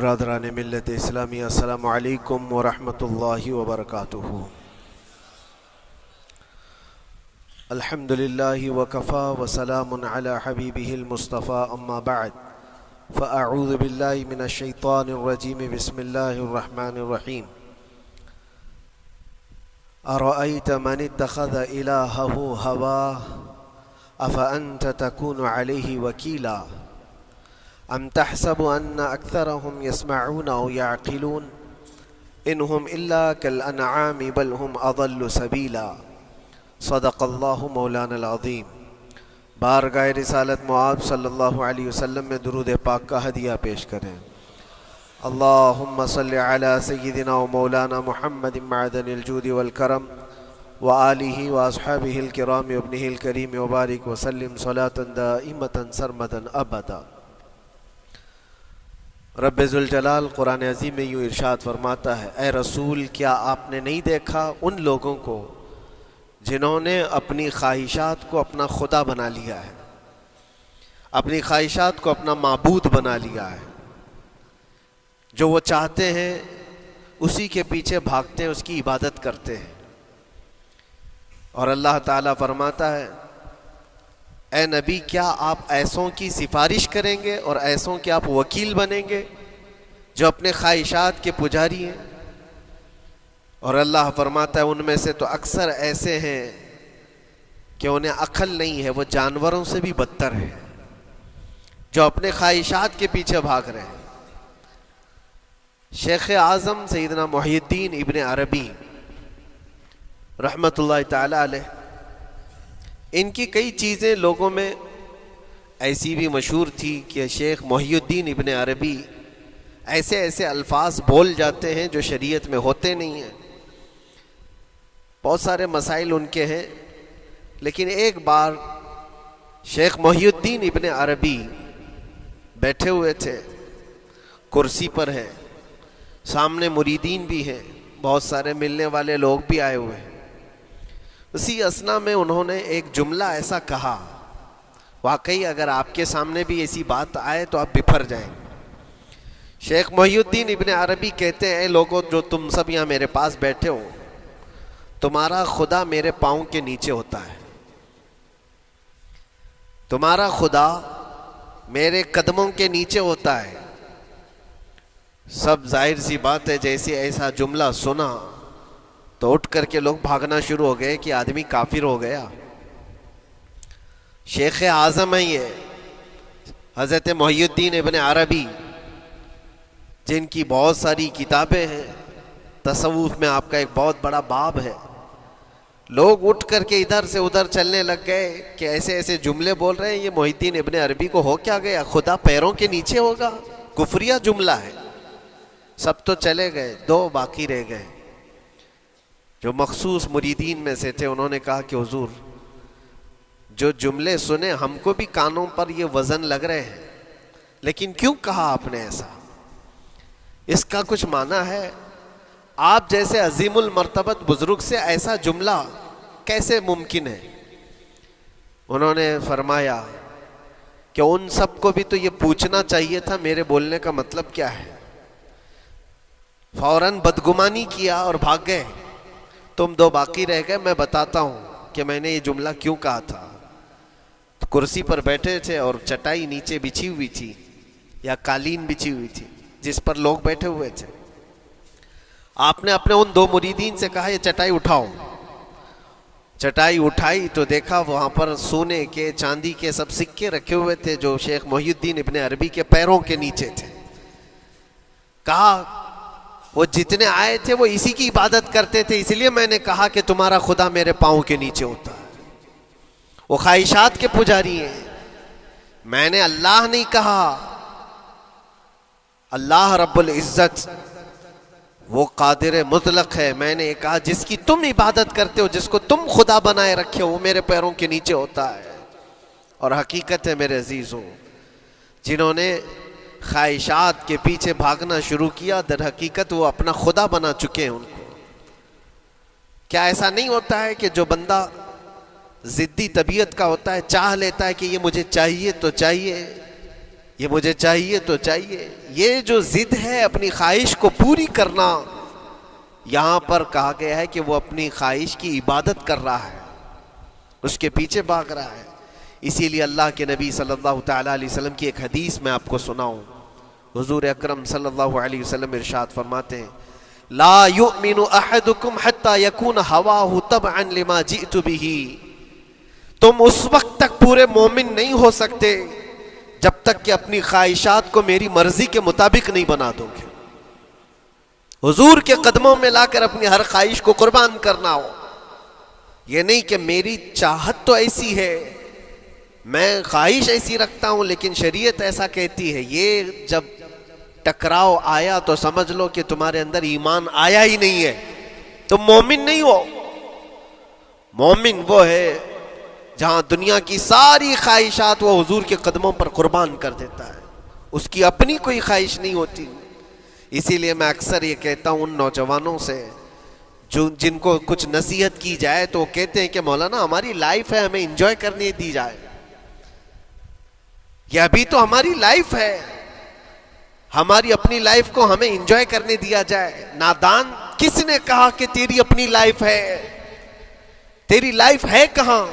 برادران ملت اسلامی، السلام علیکم ورحمۃ اللہ وبرکاتہ۔ الحمدللہ وکفا وسلام علی حبیبہ المصطفیٰ، اما بعد فاعوذ باللہ من الشیطان الرجیم، بسم اللہ الرحمن الرحیم۔ ارأیت من اتخذ الہہ ہواہ افانت تکون علیہ وکیلا ام تحسب ان اکثرهم يسمعون او يعقلون انهم الا كالانعام بل هم اضل سبیلا۔ صدق اللہ مولانا العظیم۔ بارگاہ رسالت معاب صلی اللہ علیہ وسلم میں درود پاک کا ہدیہ پیش کریں۔ اللہم صلی علی سیدنا و مولانا محمد معدن الجود والکرم وآلہ واصحابہ الکرام وابنہ الکریم وبارک وسلم صلاة دائمة سرمدا ابدا۔ رب ذوالجلال قرآن عظیم میں یوں ارشاد فرماتا ہے، اے رسول کیا آپ نے نہیں دیکھا ان لوگوں کو جنہوں نے اپنی خواہشات کو اپنا خدا بنا لیا ہے، اپنی خواہشات کو اپنا معبود بنا لیا ہے، جو وہ چاہتے ہیں اسی کے پیچھے بھاگتے ہیں، اس کی عبادت کرتے ہیں۔ اور اللہ تعالیٰ فرماتا ہے، اے نبی کیا آپ ایسوں کی سفارش کریں گے اور ایسوں کے آپ وکیل بنیں گے جو اپنے خواہشات کے پجاری ہیں؟ اور اللہ فرماتا ہے ان میں سے تو اکثر ایسے ہیں کہ انہیں عقل نہیں ہے، وہ جانوروں سے بھی بدتر ہیں، جو اپنے خواہشات کے پیچھے بھاگ رہے ہیں۔ شیخ اعظم سیدنا محی الدین ابن عربی رحمۃ اللہ تعالی علیہ، ان کی کئی چیزیں لوگوں میں ایسی بھی مشہور تھی کہ شیخ محی الدین ابن عربی ایسے ایسے الفاظ بول جاتے ہیں جو شریعت میں ہوتے نہیں ہیں۔ بہت سارے مسائل ان کے ہیں، لیکن ایک بار شیخ محی الدین ابن عربی بیٹھے ہوئے تھے، کرسی پر ہیں، سامنے مریدین بھی ہیں، بہت سارے ملنے والے لوگ بھی آئے ہوئے ہیں۔ اسی اثنا میں انہوں نے ایک جملہ ایسا کہا، واقعی اگر آپ کے سامنے بھی ایسی بات آئے تو آپ بپھر جائیں۔ شیخ محی الدین ابن عربی کہتے ہیں، اے لوگوں جو تم سب یہاں میرے پاس بیٹھے ہو، تمہارا خدا میرے پاؤں کے نیچے ہوتا ہے، تمہارا خدا میرے قدموں کے نیچے ہوتا ہے۔ سب ظاہر سی بات ہے جیسے ایسا جملہ سنا تو اٹھ کر کے لوگ بھاگنا شروع ہو گئے کہ آدمی کافر ہو گیا۔ شیخ اعظم ہیں یہ حضرت محی الدین ابن عربی، جن کی بہت ساری کتابیں ہیں، تصوف میں آپ کا ایک بہت بڑا باب ہے۔ لوگ اٹھ کر کے ادھر سے ادھر چلنے لگ گئے کہ ایسے ایسے جملے بول رہے ہیں، یہ محی الدین ابن عربی کو ہو کیا گیا؟ خدا پیروں کے نیچے ہوگا؟ کفریہ جملہ ہے۔ سب تو چلے گئے، دو باقی رہ گئے جو مخصوص مریدین میں سے تھے۔ انہوں نے کہا کہ حضور جو جملے سنے ہم کو بھی کانوں پر یہ وزن لگ رہے ہیں، لیکن کیوں کہا آپ نے ایسا؟ اس کا کچھ معنی ہے؟ آپ جیسے عظیم المرتبت بزرگ سے ایسا جملہ کیسے ممکن ہے؟ انہوں نے فرمایا کہ ان سب کو بھی تو یہ پوچھنا چاہیے تھا میرے بولنے کا مطلب کیا ہے۔ فوراً بدگمانی کیا اور بھاگ گئے۔ تم دو باقی رہ گئے، میں بتاتا ہوں کہ میں نے یہ جملہ کیوں کہا تھا۔ کرسی پر بیٹھے تھے اور چٹائی نیچے بچھی ہوئی تھی یا قالین بچھی ہوئی تھی جس پر لوگ بیٹھے ہوئے تھے۔ آپ نے اپنے ان دو مریدین سے کہا یہ چٹائی اٹھاؤ۔ چٹائی اٹھائی تو دیکھا وہاں پر سونے کے چاندی کے سب سکے رکھے ہوئے تھے جو شیخ محی الدین ابن عربی کے پیروں کے نیچے تھے۔ کہا وہ جتنے آئے تھے وہ اسی کی عبادت کرتے تھے، اس لیے میں نے کہا کہ تمہارا خدا میرے پاؤں کے نیچے ہوتا ہے۔ وہ خواہشات کے پجاری ہیں، میں نے اللہ نہیں کہا۔ اللہ رب العزت وہ قادر مطلق ہے، میں نے کہا جس کی تم عبادت کرتے ہو، جس کو تم خدا بنائے رکھے ہو، وہ میرے پیروں کے نیچے ہوتا ہے۔ اور حقیقت ہے میرے عزیزوں، جنہوں نے خواہشات کے پیچھے بھاگنا شروع کیا، در حقیقت وہ اپنا خدا بنا چکے ہیں ان کو۔ کیا ایسا نہیں ہوتا ہے کہ جو بندہ ضدی طبیعت کا ہوتا ہے، چاہ لیتا ہے کہ یہ مجھے چاہیے تو چاہیے، یہ مجھے چاہیے تو چاہیے. یہ جو ضد ہے اپنی خواہش کو پوری کرنا، یہاں پر کہا گیا ہے کہ وہ اپنی خواہش کی عبادت کر رہا ہے، اس کے پیچھے بھاگ رہا ہے. اسی لیے اللہ کے نبی صلی اللہ تعالیٰ علیہ وسلم کی ایک حدیث میں آپ کو سناؤں. حضور اکرم صلی اللہ علیہ وسلم ارشاد فرماتے ہیں لا یؤمن احدکم حتی یکون ہواہ تبعا لما جئت بہ. تم اس وقت تک پورے مومن نہیں ہو سکتے جب تک کہ اپنی خواہشات کو میری مرضی کے مطابق نہیں بنا دو گے. حضور کے قدموں میں لا کر اپنی ہر خواہش کو قربان کرنا ہو. یہ نہیں کہ میری چاہت تو ایسی ہے، میں خواہش ایسی رکھتا ہوں لیکن شریعت ایسا کہتی ہے. یہ جب ٹکراؤ آیا تو سمجھ لو کہ تمہارے اندر ایمان آیا ہی نہیں ہے، تم مومن نہیں ہو. مومن وہ ہے جہاں دنیا کی ساری خواہشات وہ حضور کے قدموں پر قربان کر دیتا ہے، اس کی اپنی کوئی خواہش نہیں ہوتی. اسی لیے میں اکثر یہ کہتا ہوں ان نوجوانوں سے جن کو کچھ نصیحت کی جائے تو وہ کہتے ہیں کہ مولانا ہماری لائف ہے، ہمیں انجوائے کرنے دی جائے. یہ ابھی تو ہماری لائف ہے، ہماری اپنی لائف کو ہمیں انجوائے کرنے دیا جائے. نادان، کس نے کہا کہ تیری اپنی لائف ہے؟ تیری لائف ہے کہاں؟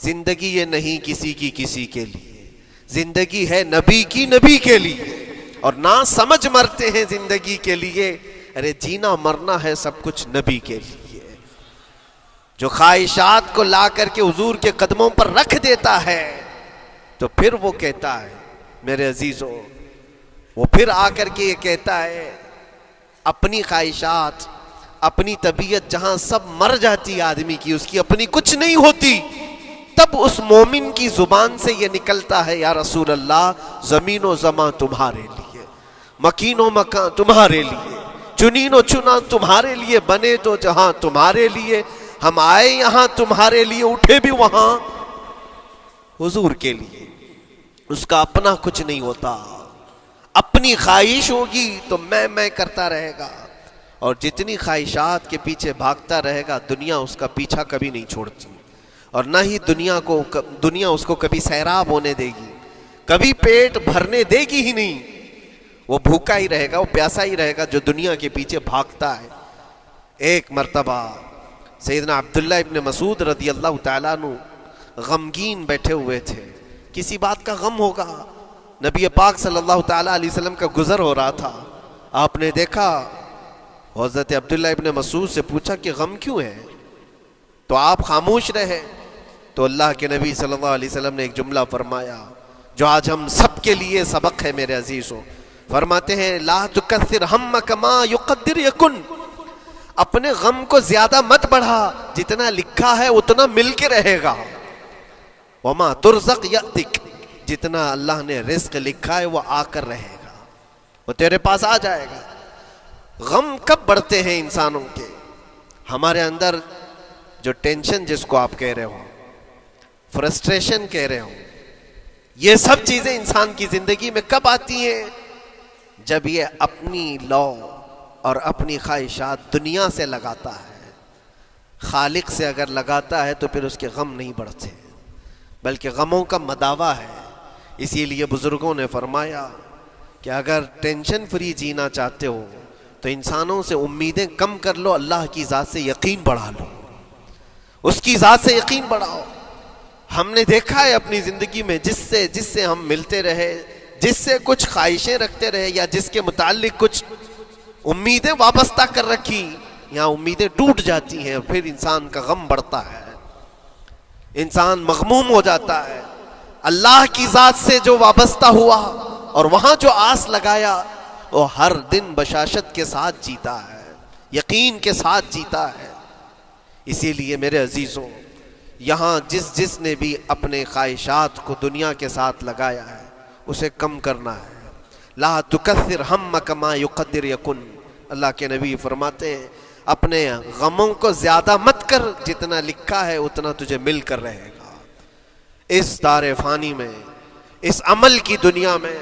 زندگی یہ نہیں کسی کی کسی کے لیے، زندگی ہے نبی کی نبی کے لیے. اور نہ سمجھ مرتے ہیں زندگی کے لیے، ارے جینا مرنا ہے سب کچھ نبی کے لیے. جو خواہشات کو لا کر کے حضور کے قدموں پر رکھ دیتا ہے تو پھر وہ کہتا ہے میرے عزیزوں، وہ پھر آ کر کے یہ کہتا ہے اپنی خواہشات، اپنی طبیعت جہاں سب مر جاتی آدمی کی، اس کی اپنی کچھ نہیں ہوتی، تب اس مومن کی زبان سے یہ نکلتا ہے یا رسول اللہ زمین و زمان تمہارے لیے، مکین و مکان تمہارے لیے، چنین و چنا تمہارے لیے، بنے تو جہاں تمہارے لیے، ہم آئے یہاں تمہارے لیے، اٹھے بھی وہاں حضور کے لیے. اس کا اپنا کچھ نہیں ہوتا. اپنی خواہش ہوگی تو میں کرتا رہے گا، اور جتنی خواہشات کے پیچھے بھاگتا رہے گا دنیا اس کا پیچھا کبھی نہیں چھوڑتی، اور نہ ہی دنیا اس کو کبھی سیراب ہونے دے گی، کبھی پیٹ بھرنے دے گی ہی نہیں. وہ بھوکا ہی رہے گا، وہ پیاسا ہی رہے گا جو دنیا کے پیچھے بھاگتا ہے. ایک مرتبہ سیدنا عبداللہ ابن مسعود رضی اللہ تعالیٰ عنہ غمگین بیٹھے ہوئے تھے، کسی بات کا غم ہوگا. نبی پاک صلی اللہ تعالیٰ علیہ وسلم کا گزر ہو رہا تھا، آپ نے دیکھا، حضرت عبداللہ ابن مسعود سے پوچھا کہ غم کیوں ہے؟ تو آپ خاموش رہے. تو اللہ کے نبی صلی اللہ علیہ وسلم نے ایک جملہ فرمایا جو آج ہم سب کے لیے سبق ہے میرے عزیزوں. فرماتے ہیں لا تکثر ہمک ما یقدر یکن. اپنے غم کو زیادہ مت بڑھا، جتنا لکھا ہے اتنا مل کے رہے گا. وما ترزق یأتک. جتنا اللہ نے رزق لکھا ہے وہ آ کر رہے گا، وہ تیرے پاس آ جائے گا. غم کب بڑھتے ہیں انسانوں کے؟ ہمارے اندر جو ٹینشن جس کو آپ کہہ رہے ہو، فرسٹریشن کہہ رہے ہو، یہ سب چیزیں انسان کی زندگی میں کب آتی ہیں؟ جب یہ اپنی لو اور اپنی خواہشات دنیا سے لگاتا ہے. خالق سے اگر لگاتا ہے تو پھر اس کے غم نہیں بڑھتے، بلکہ غموں کا مداوا ہے. اسی لیے بزرگوں نے فرمایا کہ اگر ٹینشن فری جینا چاہتے ہو تو انسانوں سے امیدیں کم کر لو، اللہ کی ذات سے یقین بڑھا لو، اس کی ذات سے یقین بڑھاؤ. ہم نے دیکھا ہے اپنی زندگی میں جس سے ہم ملتے رہے، جس سے کچھ خواہشیں رکھتے رہے یا جس کے متعلق کچھ امیدیں وابستہ کر رکھی، یہاں امیدیں ٹوٹ جاتی ہیں، پھر انسان کا غم بڑھتا ہے، انسان مغموم ہو جاتا ہے. اللہ کی ذات سے جو وابستہ ہوا اور وہاں جو آس لگایا وہ ہر دن بشاشت کے ساتھ جیتا ہے، یقین کے ساتھ جیتا ہے. اسی لیے میرے عزیزوں، یہاں جس نے بھی اپنے خواہشات کو دنیا کے ساتھ لگایا ہے اسے کم کرنا ہے. لا تکثر ہمک ما یقدر یکن. اللہ کے نبی فرماتے ہیں اپنے غموں کو زیادہ مت کر، جتنا لکھا ہے اتنا تجھے مل کر رہے گا. اس دار فانی میں، اس عمل کی دنیا میں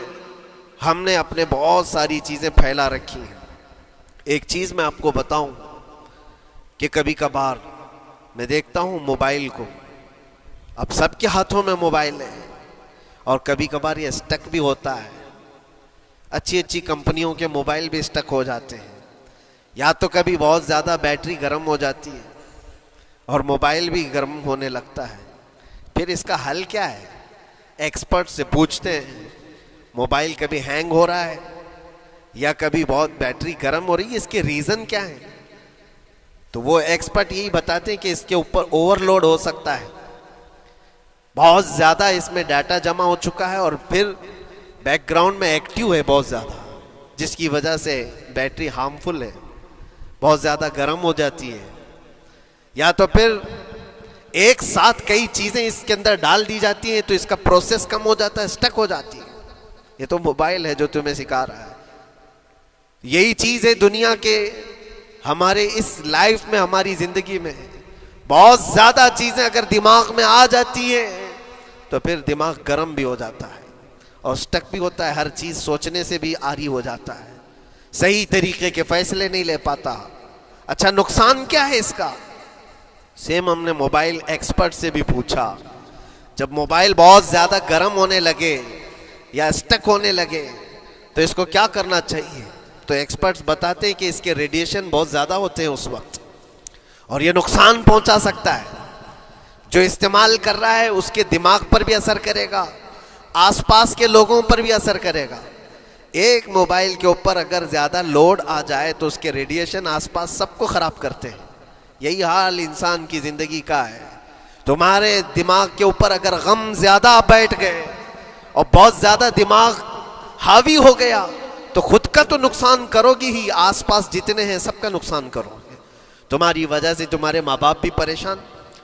ہم نے اپنے بہت ساری چیزیں پھیلا رکھی ہیں. ایک چیز میں آپ کو بتاؤں کہ کبھی کبھار میں دیکھتا ہوں موبائل کو، اب سب کے ہاتھوں میں موبائل ہے، اور کبھی کبھار یہ اسٹک بھی ہوتا ہے. اچھی اچھی کمپنیوں کے موبائل بھی اسٹک ہو جاتے ہیں. یا تو کبھی بہت زیادہ بیٹری گرم ہو جاتی ہے اور موبائل بھی گرم ہونے لگتا ہے. پھر اس کا حل کیا ہے؟ ایکسپرٹ سے پوچھتے ہیں موبائل کبھی ہینگ ہو رہا ہے یا کبھی بہت بیٹری گرم ہو رہی ہے, اس کے ریزن کیا ہے؟ تو وہ ایکسپرٹ یہی بتاتے ہیں کہ اس کے اوپر اوور لوڈ ہو سکتا ہے, بہت زیادہ اس میں ڈیٹا جمع ہو چکا ہے اور پھر بیک گراؤنڈ میں ایکٹیو ہے بہت زیادہ, جس کی وجہ سے بیٹری ہارمفل ہے, بہت زیادہ گرم ہو جاتی ہے. یا تو پھر ایک ساتھ کئی چیزیں اس کے اندر ڈال دی جاتی ہیں تو اس کا پروسیس کم ہو جاتا ہے, اسٹک ہو جاتی ہے. یہ تو موبائل ہے جو تمہیں سکھا رہا ہے. یہی چیز ہے دنیا کے ہمارے اس لائف میں, ہماری زندگی میں بہت زیادہ چیزیں اگر دماغ میں آ جاتی ہیں تو پھر دماغ گرم بھی ہو جاتا ہے اور اسٹک بھی ہوتا ہے, ہر چیز سوچنے سے بھی عاری ہو جاتا ہے, صحیح طریقے کے فیصلے نہیں لے پاتا. اچھا نقصان کیا ہے اس کا؟ سیم ہم نے موبائل ایکسپرٹ سے بھی پوچھا, جب موبائل بہت زیادہ گرم ہونے لگے یا اسٹک ہونے لگے تو اس کو کیا کرنا چاہیے؟ تو ایکسپرٹس بتاتے ہیں کہ اس کے ریڈیشن بہت زیادہ ہوتے ہیں اس وقت اور یہ نقصان پہنچا سکتا ہے. جو استعمال کر رہا ہے اس کے دماغ پر بھی اثر کرے گا, آس پاس کے لوگوں پر بھی اثر کرے گا. ایک موبائل کے اوپر اگر زیادہ لوڈ آ جائے تو اس کے ریڈیشن آس پاس سب کو خراب کرتے ہیں. یہی حال انسان کی زندگی کا ہے. تمہارے دماغ کے اوپر اگر غم زیادہ بیٹھ گئے اور بہت زیادہ دماغ حاوی ہو گیا تو خود کا تو نقصان کرو گی ہی, آس پاس جتنے ہیں سب کا نقصان کرو گے. تمہاری وجہ سے تمہارے ماں باپ بھی پریشان,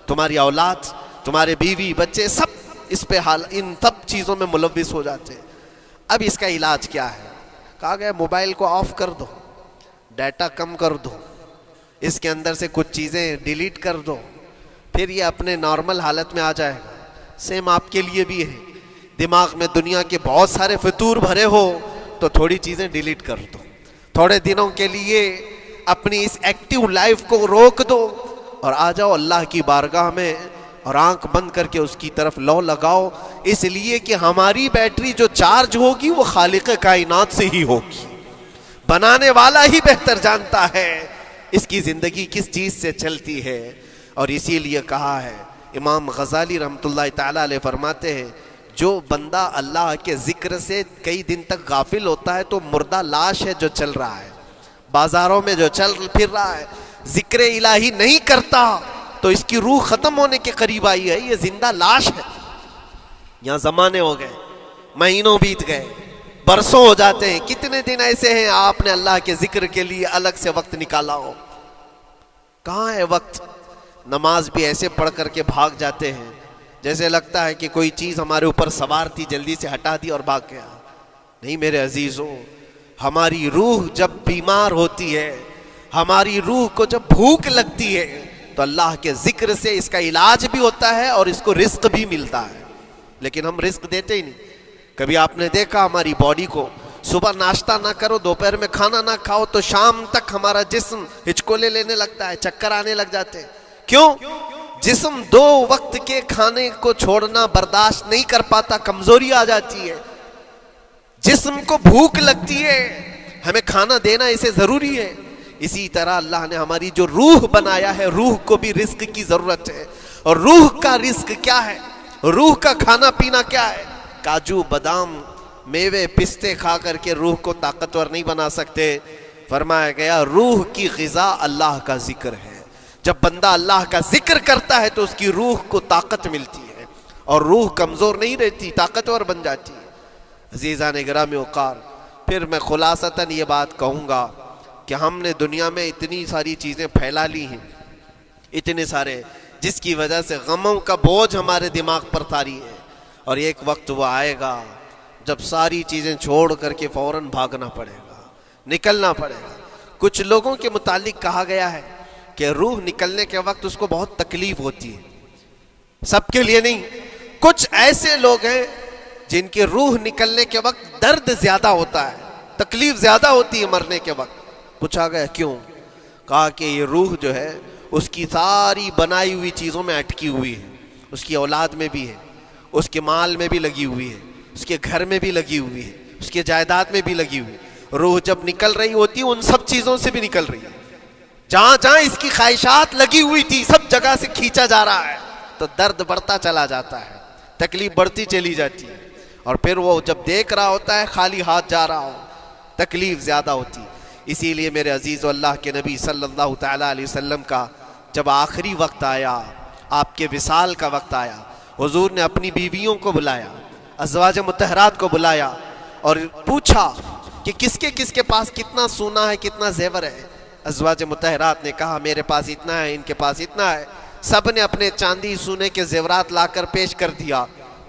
تمہاری اولاد, تمہارے بیوی بچے سب اس پہ ان سب چیزوں میں ملوث ہو جاتے ہیں. اب اس کا علاج کیا ہے؟ کہا گیا موبائل کو آف کر دو, ڈیٹا کم کر دو, اس کے اندر سے کچھ چیزیں ڈیلیٹ کر دو, پھر یہ اپنے نارمل حالت میں آ جائے گا. سیم آپ کے لیے بھی ہے, دماغ میں دنیا کے بہت سارے فطور بھرے ہو تو تھوڑی چیزیں ڈیلیٹ کر دو, تھوڑے دنوں کے لیے اپنی اس ایکٹیو لائف کو روک دو اور آ جاؤ اللہ کی بارگاہ میں اور آنکھ بند کر کے اس کی طرف لو لگاؤ. اس لیے کہ ہماری بیٹری جو چارج ہوگی وہ خالق کائنات سے ہی ہوگی, بنانے والا ہی بہتر جانتا ہے اس کی زندگی کس چیز سے چلتی ہے. اور اسی لیے کہا ہے, امام غزالی رحمۃ اللہ تعالیٰ علیہ فرماتے ہیں جو بندہ اللہ کے ذکر سے کئی دن تک غافل ہوتا ہے تو مردہ لاش ہے جو چل رہا ہے, بازاروں میں جو چل پھر رہا ہے, ذکر الہی نہیں کرتا تو اس کی روح ختم ہونے کے قریب آئی ہے, یہ زندہ لاش ہے. یہاں زمانے ہو گئے, مہینوں بیت گئے, برسوں ہو جاتے ہیں, کتنے دن ایسے ہیں آپ نے اللہ کے ذکر کے لیے الگ سے وقت نکالا ہو؟ کہاں ہے وقت؟ نماز بھی ایسے پڑھ کر کے بھاگ جاتے ہیں جیسے لگتا ہے کہ کوئی چیز ہمارے اوپر سوار تھی, جلدی سے ہٹا دی اور بھاگ گیا. نہیں میرے عزیزوں, ہماری روح جب بیمار ہوتی ہے, ہماری روح کو جب بھوک لگتی ہے تو اللہ کے ذکر سے اس کا علاج بھی ہوتا ہے اور اس کو رزق بھی ملتا ہے. لیکن ہم رزق دیتے ہی نہیں. کبھی آپ نے دیکھا ہماری باڈی کو, صبح ناشتہ نہ کرو, دوپہر میں کھانا نہ کھاؤ تو شام تک ہمارا جسم ہچکولے لینے لگتا ہے, چکر آنے لگ جاتے ہیں. کیوں؟ جسم 2 وقت کے کھانے کو چھوڑنا برداشت نہیں کر پاتا, کمزوری آ جاتی ہے. جسم کو بھوک لگتی ہے, ہمیں کھانا دینا اسے ضروری ہے. اسی طرح اللہ نے ہماری جو روح بنایا ہے, روح کو بھی رزق کی ضرورت ہے. اور روح کا رزق کیا ہے؟ روح کا کھانا پینا کیا ہے؟ کاجو بادام میوے پستے کھا کر کے روح کو طاقتور نہیں بنا سکتے. فرمایا گیا روح کی غذا اللہ کا ذکر ہے. جب بندہ اللہ کا ذکر کرتا ہے تو اس کی روح کو طاقت ملتی ہے اور روح کمزور نہیں رہتی, طاقتور بن جاتی ہے. عزیزان گرامی وقار, پھر میں خلاصتاً یہ بات کہوں گا کہ ہم نے دنیا میں اتنی ساری چیزیں پھیلا لی ہیں, اتنے سارے, جس کی وجہ سے غموں کا بوجھ ہمارے دماغ پر طاری ہے. اور ایک وقت وہ آئے گا جب ساری چیزیں چھوڑ کر کے فوراً بھاگنا پڑے گا, نکلنا پڑے گا. کچھ لوگوں کے متعلق کہا گیا ہے کہ روح نکلنے کے وقت اس کو بہت تکلیف ہوتی ہے, سب کے لیے نہیں. کچھ ایسے لوگ ہیں جن کی روح نکلنے کے وقت درد زیادہ ہوتا ہے, تکلیف زیادہ ہوتی ہے مرنے کے وقت. پوچھا گیا کیوں؟ کہا کہ یہ روح جو ہے اس کی ساری بنائی ہوئی چیزوں میں اٹکی ہوئی ہے, اس کی اولاد میں بھی ہے, اس کے مال میں بھی لگی ہوئی ہے، اس کے گھر میں بھی لگی ہوئی ہے، اس کے جائیداد میں بھی لگی ہوئی ہے۔ روح جب نکل رہی ہوتی ہے ان سب چیزوں سے بھی نکل رہی ہے، جہاں جہاں اس کی خواہشات لگی ہوئی تھی سب جگہ سے کھینچا جا رہا ہے، تو درد بڑھتا چلا جاتا ہے، تکلیف بڑھتی چلی جاتی ہے، اور پھر وہ جب دیکھ رہا ہوتا ہے خالی ہاتھ جا رہا ہو، تکلیف زیادہ ہوتی ہے۔ اسی لیے میرے عزیز و اللہ کے نبی صلی اللہ تعالیٰ علیہ وسلم کا جب آخری وقت آیا، آپ کے وصال کا وقت آیا، حضور نے اپنی بیویوں کو بلایا، ازواج مطہرات کو بلایا اور پوچھا کہ کس کے پاس کتنا سونا ہے، کتنا زیور ہے۔ ازواج مطہرات نے کہا میرے پاس اتنا ہے، ان کے پاس اتنا ہے، سب نے اپنے چاندی سونے کے زیورات لا کر پیش کر دیا۔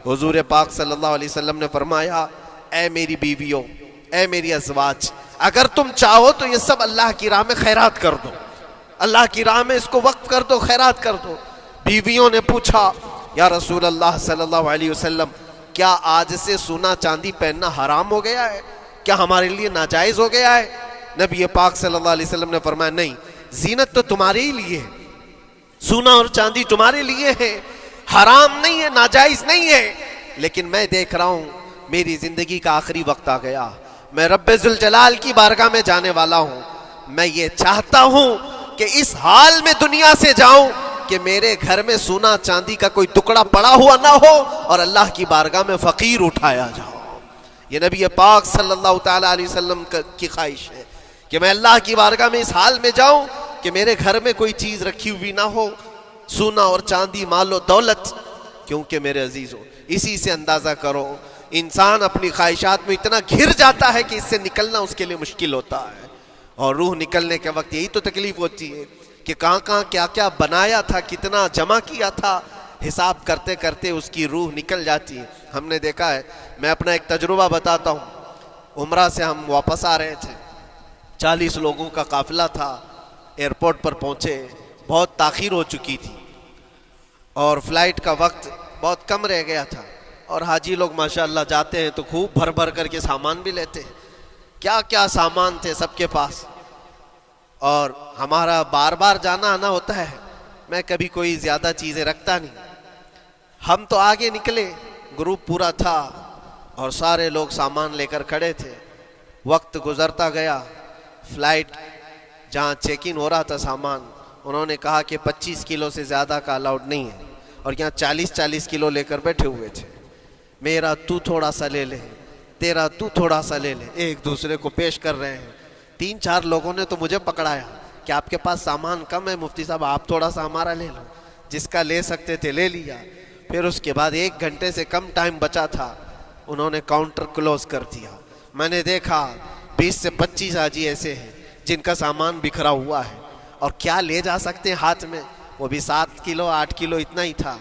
حضور پاک صلی اللہ علیہ وسلم نے فرمایا اے میری بیویوں، اے میری ازواج، اگر تم چاہو تو یہ سب اللہ کی راہ میں خیرات کر دو، اللہ کی راہ میں اس کو وقف کر دو، خیرات کر دو۔ بیویوں نے پوچھا یا رسول اللہ صلی اللہ علیہ وسلم، کیا آج سے سونا چاندی پہننا حرام ہو گیا ہے؟ کیا ہمارے لیے ناجائز ہو گیا ہے؟ نبی پاک صلی اللہ علیہ وسلم نے فرمایا نہیں، زینت تو تمہارے ہی لیے ہے، سونا اور چاندی تمہارے لیے ہے، حرام نہیں ہے، ناجائز نہیں ہے، لیکن میں دیکھ رہا ہوں میری زندگی کا آخری وقت آ گیا، میں رب ذوالجلال کی بارگاہ میں جانے والا ہوں، میں یہ چاہتا ہوں کہ اس حال میں دنیا سے جاؤں کہ میرے گھر میں سونا چاندی کا کوئی ٹکڑا پڑا ہوا نہ ہو اور اللہ کی بارگاہ میں فقیر اٹھایا جاؤ۔ یہ نبی پاک صلی اللہ تعالیٰ علیہ وسلم کی خواہش ہے کہ میں اللہ کی بارگاہ میں اس حال میں جاؤں کہ میرے گھر میں کوئی چیز رکھی ہوئی نہ ہو، سونا اور چاندی، مال و دولت۔ کیونکہ میرے عزیزوں اسی سے اندازہ کرو انسان اپنی خواہشات میں اتنا گھر جاتا ہے کہ اس سے نکلنا اس کے لیے مشکل ہوتا ہے، اور روح نکلنے کے وقت یہی تو تکلیف ہوتی ہے کہ کہاں کہاں کیا کیا بنایا تھا، کتنا جمع کیا تھا، حساب کرتے کرتے اس کی روح نکل جاتی ہے۔ ہم نے دیکھا ہے، میں اپنا ایک تجربہ بتاتا ہوں، عمرہ سے ہم واپس آ رہے تھے، 40 لوگوں کا قافلہ تھا، ایئرپورٹ پر پہنچے، بہت تاخیر ہو چکی تھی اور فلائٹ کا وقت بہت کم رہ گیا تھا، اور حاجی لوگ ماشاءاللہ جاتے ہیں تو خوب بھر بھر کر کے سامان بھی لیتے ہیں، کیا کیا سامان تھے سب کے پاس، اور ہمارا بار بار جانا آنا ہوتا ہے، میں کبھی کوئی زیادہ چیزیں رکھتا نہیں۔ ہم تو آگے نکلے، گروپ پورا تھا اور سارے لوگ سامان لے کر کھڑے تھے، وقت گزرتا گیا، فلائٹ جہاں چیک ان ہو رہا تھا سامان، انہوں نے کہا کہ 25 کلو سے زیادہ کا الاؤڈ نہیں ہے، اور یہاں 40 کلو لے کر بیٹھے ہوئے تھے، میرا تو تھوڑا سا لے لے، تیرا تو تھوڑا سا لے لے، ایک دوسرے کو پیش کر رہے ہیں۔ 3-4 لوگوں نے تو مجھے پکڑایا کہ آپ کے پاس سامان کم ہے مفتی صاحب، آپ تھوڑا سا ہمارا لے لو، جس کا لے سکتے تھے لے لیا۔ پھر اس کے بعد 1 گھنٹے سے کم ٹائم بچا تھا، انہوں نے کاؤنٹر کلوز کر دیا۔ میں نے دیکھا 20 سے 25 حاجی ایسے ہیں جن کا سامان بکھرا ہوا ہے، اور کیا لے جا سکتے ہیں ہاتھ میں، وہ بھی 7 کلو 8 کلو اتنا ہی تھا۔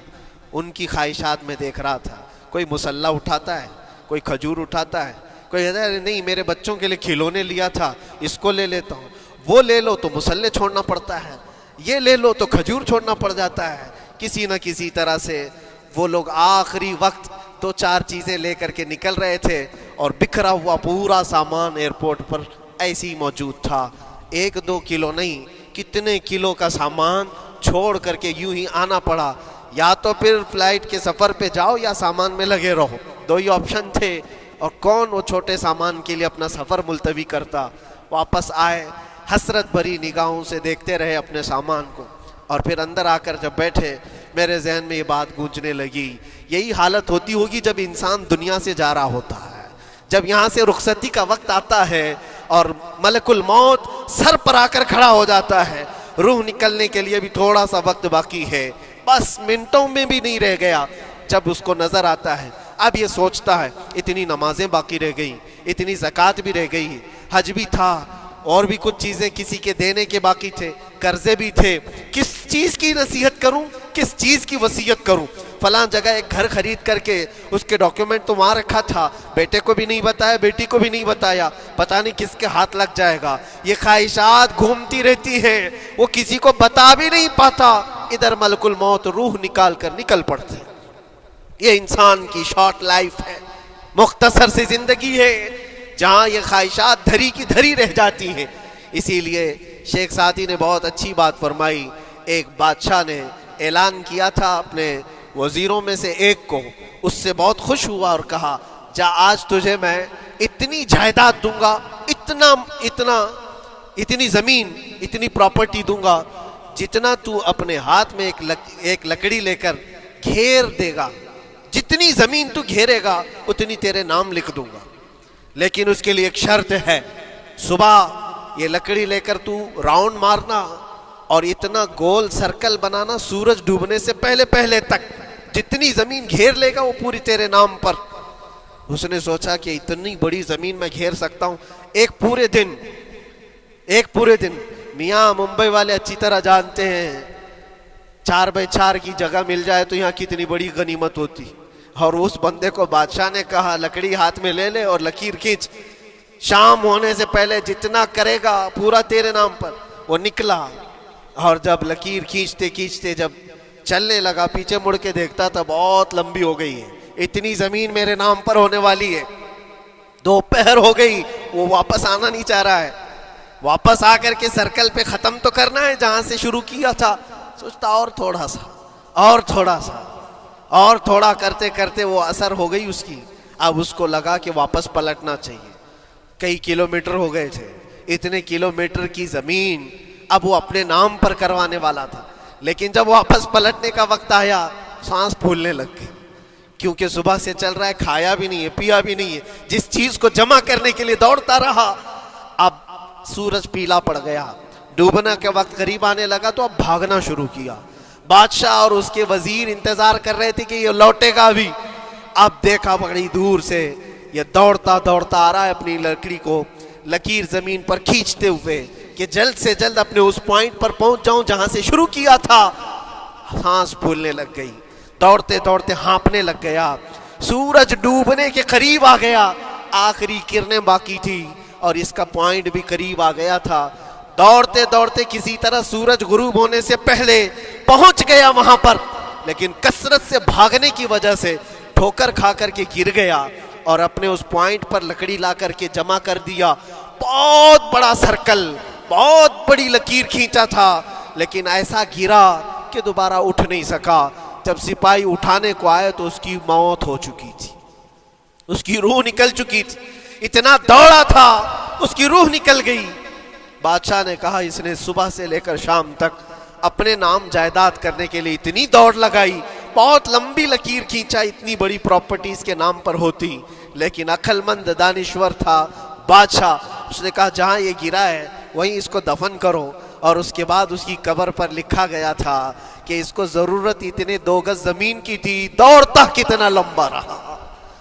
ان کی خواہشات میں دیکھ رہا تھا، کوئی مسلح اٹھاتا ہے، کوئی کھجور اٹھاتا ہے، کوئی کہتا ہے نہیں میرے بچوں کے لیے کھلونے لیا تھا اس کو لے لیتا ہوں، وہ لے لو تو مسلح چھوڑنا پڑتا ہے، یہ لے لو تو کھجور چھوڑنا پڑ جاتا ہے۔ کسی نہ کسی طرح سے وہ لوگ آخری وقت 2-4 چیزیں لے کر کے نکل رہے تھے، اور بکھرا ہوا پورا سامان ایئرپورٹ پر ایسے ہی موجود تھا، 1-2 کلو نہیں، کتنے کلو کا سامان چھوڑ کر کے یوں ہی آنا پڑا۔ یا تو پھر فلائٹ کے سفر پہ جاؤ یا سامان میں لگے رہو، 2 ہی آپشن تھے، اور کون وہ چھوٹے سامان کے لیے اپنا سفر ملتوی کرتا۔ واپس آئے، حسرت بھری نگاہوں سے دیکھتے رہے اپنے سامان کو، اور پھر اندر آ کر جب بیٹھے میرے ذہن میں یہ بات گونجنے لگی، یہی حالت ہوتی ہوگی جب انسان دنیا سے جا رہا ہوتا ہے، جب یہاں سے رخصتی کا وقت آتا ہے اور ملک الموت سر پر آ کر کھڑا ہو جاتا ہے، روح نکلنے کے لیے بھی تھوڑا سا وقت باقی ہے، بس منٹوں میں بھی نہیں رہ گیا۔ جب اس کو نظر آتا ہے، اب یہ سوچتا ہے اتنی نمازیں باقی رہ گئی، اتنی زکوٰۃ بھی رہ گئی، حج بھی تھا، اور بھی کچھ چیزیں کسی کے دینے کے باقی تھے، قرضے بھی تھے، کس چیز کی نصیحت کروں، کس چیز کی وصیت کروں؟ فلاں جگہ ایک گھر خرید کر کے اس کے ڈاکیومنٹ تو وہاں رکھا تھا، بیٹے کو بھی نہیں بتایا، بیٹی کو بھی نہیں بتایا، پتہ نہیں کس کے ہاتھ لگ جائے گا۔ یہ خواہشات گھومتی رہتی ہیں، وہ کسی کو بتا بھی نہیں پاتا، ادھر ملک الموت روح نکال کر نکل پڑتے۔ یہ انسان کی شارٹ لائف ہے، مختصر سی زندگی ہے، جہاں یہ خواہشات دھری کی دھری رہ جاتی ہیں۔ اسی لیے شیخ سعدی نے بہت اچھی بات فرمائی، ایک بادشاہ نے اعلان کیا تھا اپنے وزیروں میں سے ایک کو اس سے بہت خوش ہوا اور کہا جا آج تجھے میں اتنی جائیداد دوں گا، اتنی زمین، اتنی پراپرٹی دوں گا جتنا تو اپنے ہاتھ میں ایک لکڑی لے کر گھیر دے گا، جتنی زمین تو گھیرے گا اتنی تیرے نام لکھ دوں گا، لیکن اس کے لیے ایک شرط ہے، صبح یہ لکڑی لے کر تو راؤنڈ مارنا اور اتنا گول سرکل بنانا سورج ڈوبنے سے پہلے پہلے تک، جتنی زمین گھیر لے گا وہ پوری تیرے نام پر۔ اس نے سوچا کہ اتنی بڑی زمین میں گھیر سکتا ہوں ایک پورے دن۔ میاں ممبئی والے اچھی طرح جانتے ہیں 4x4 کی جگہ مل جائے تو یہاں کتنی بڑی غنیمت ہوتی، اور اس بندے کو بادشاہ نے کہا لکڑی ہاتھ میں لے لے اور لکیر کھینچ، شام ہونے سے پہلے جتنا کرے گا پورا تیرے نام پر۔ وہ نکلا اور جب لکیر کھینچتے کھینچتے جب چلنے لگا پیچھے مڑ کے دیکھتا تھا بہت لمبی ہو گئی ہے، اتنی زمین میرے نام پر ہونے والی ہے۔ دوپہر ہو گئی، وہ واپس آنا نہیں چاہ رہا ہے، واپس آ کر کے سرکل پہ ختم تو کرنا ہے جہاں سے شروع کیا تھا۔ سوچتا اور تھوڑا سا اور تھوڑا کرتے کرتے وہ اثر ہو گئی اس کی۔ اب اس کو لگا کہ واپس پلٹنا چاہیے، کئی کلومیٹر ہو گئے تھے، اتنے کلومیٹر کی زمین اب وہ اپنے نام پر کروانے والا تھا، لیکن جب واپس پلٹنے کا وقت آیا سانس پھولنے لگ گئی، کیونکہ صبح سے چل رہا ہے، کھایا بھی نہیں ہے، پیا بھی نہیں ہے، جس چیز کو جمع کرنے کے لیے دوڑتا رہا۔ اب سورج پیلا پڑ گیا، ڈوبنا کے وقت قریب آنے لگا تو اب بھاگنا شروع کیا۔ بادشاہ اور اس کے وزیر انتظار کر رہے تھے کہ یہ لوٹے گا بھی۔ اب دیکھا بڑی دور سے یہ دوڑتا آ رہا ہے اپنی لکڑی کو لکیر زمین پر کھینچتے ہوئے کہ جلد سے جلد اپنے اس پوائنٹ پر پہنچ جاؤں جہاں سے شروع کیا تھا۔ سانس پھولنے لگ گئی، دوڑتے ہانپنے لگ گیا، سورج ڈوبنے کے قریب آ گیا، آخری کرنیں باقی تھی اور اس کا پوائنٹ بھی قریب آ گیا تھا۔ دوڑتے کسی طرح سورج غروب ہونے سے پہلے پہنچ گیا وہاں پر، لیکن کثرت سے بھاگنے کی وجہ سے ٹھوکر کھا کر کے گر گیا اور اپنے اس پوائنٹ پر لکڑی لا کر کے جمع کر دیا۔ بہت بڑا سرکل، بہت بڑی لکیر کھینچا تھا، لیکن ایسا گرا کہ دوبارہ اٹھ نہیں سکا۔ جب سپاہی اٹھانے کو آئے تو اس کی موت ہو چکی تھی، اس کی روح نکل چکی تھی، اتنا دوڑا تھا اس کی روح نکل گئی۔ بادشاہ نے کہا اس نے صبح سے لے کر شام تک اپنے نام جائیداد کرنے کے لیے اتنی دوڑ لگائی، بہت لمبی لکیر کھینچا، اتنی بڑی پراپرٹیز کے نام پر ہوتی، لیکن عقل مند دانشور تھا بادشاہ۔ اس نے کہا جہاں یہ گرا ہے وہیں اس کو دفن کرو، اور اس کے بعد اس کی قبر پر لکھا گیا تھا کہ اس کو ضرورت اتنے 2 گز زمین کی تھی، دوڑتا کتنا لمبا رہا،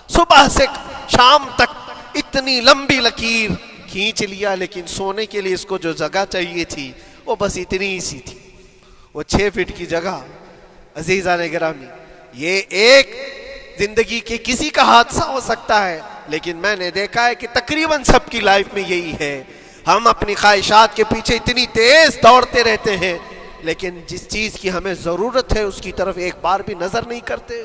صبح سے شام تک اتنی لمبی لکیر کھینچ لیا، لیکن سونے کے لیے اس کو جو جگہ چاہیے تھی وہ بس اتنی ہی سی تھی، وہ 6 فٹ کی جگہ۔ عزیزان گرامی، یہ ایک زندگی کے کسی کا حادثہ ہو سکتا ہے، لیکن میں نے دیکھا ہے کہ تقریباً سب کی لائف میں یہی ہے، ہم اپنی خواہشات کے پیچھے اتنی تیز دوڑتے رہتے ہیں، لیکن جس چیز کی ہمیں ضرورت ہے اس کی طرف ایک بار بھی نظر نہیں کرتے۔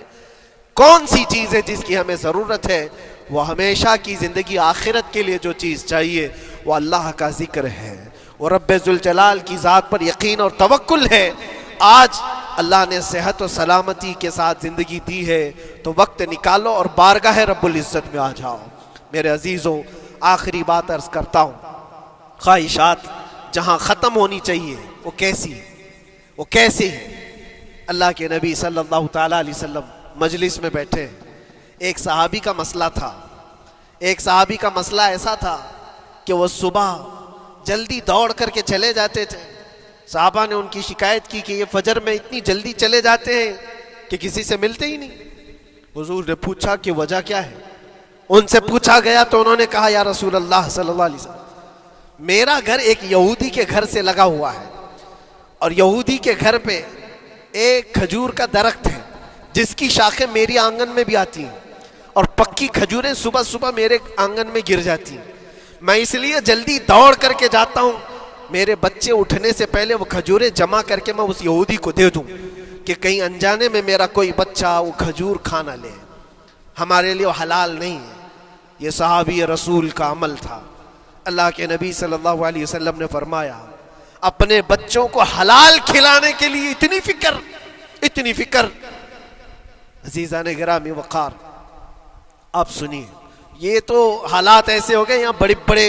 کون سی چیز ہے جس کی ہمیں ضرورت ہے؟ وہ ہمیشہ کی زندگی آخرت کے لیے جو چیز چاہیے وہ اللہ کا ذکر ہے، وہ رب ذوالجلال کی ذات پر یقین اور توکل ہے۔ آج اللہ نے صحت و سلامتی کے ساتھ زندگی دی ہے تو وقت نکالو اور بارگاہ رب العزت میں آ جاؤ۔ میرے عزیزوں، آخری بات عرض کرتا ہوں، خواہشات جہاں ختم ہونی چاہیے وہ کیسی ہے؟ اللہ کے نبی صلی اللہ تعالیٰ علیہ وسلم مجلس میں بیٹھے، ایک صحابی کا مسئلہ ایسا تھا کہ وہ صبح جلدی دوڑ کر کے چلے جاتے تھے۔ صحابہ نے ان کی شکایت کی کہ یہ فجر میں اتنی جلدی چلے جاتے ہیں کہ کسی سے ملتے ہی نہیں۔ حضور نے پوچھا کہ وجہ کیا ہے؟ ان سے پوچھا گیا تو انہوں نے کہا یا رسول اللہ صلی اللہ علیہ وسلم، میرا گھر ایک یہودی کے گھر سے لگا ہوا ہے، اور یہودی کے گھر پہ ایک کھجور کا درخت ہے جس کی شاخیں میری آنگن میں بھی آتی ہیں، اور پکی کھجوریں صبح صبح میرے آنگن میں گر جاتی ہیں۔ میں اس لیے جلدی دوڑ کر کے جاتا ہوں، میرے بچے اٹھنے سے پہلے وہ کھجوریں جمع کر کے میں اس یہودی کو دے دوں کہ کہیں انجانے میں میرا کوئی بچہ وہ کھجور کھا نہ لے، ہمارے لیے وہ حلال نہیں ہے۔ یہ صحابی رسول کا عمل تھا۔ اللہ کے نبی صلی اللہ علیہ وسلم نے فرمایا اپنے بچوں کو حلال کھلانے کے لیے اتنی فکر، عزیزان گرامی وقار، آپ سنیے، یہ تو حالات ایسے ہو گئے، یہاں بڑے بڑے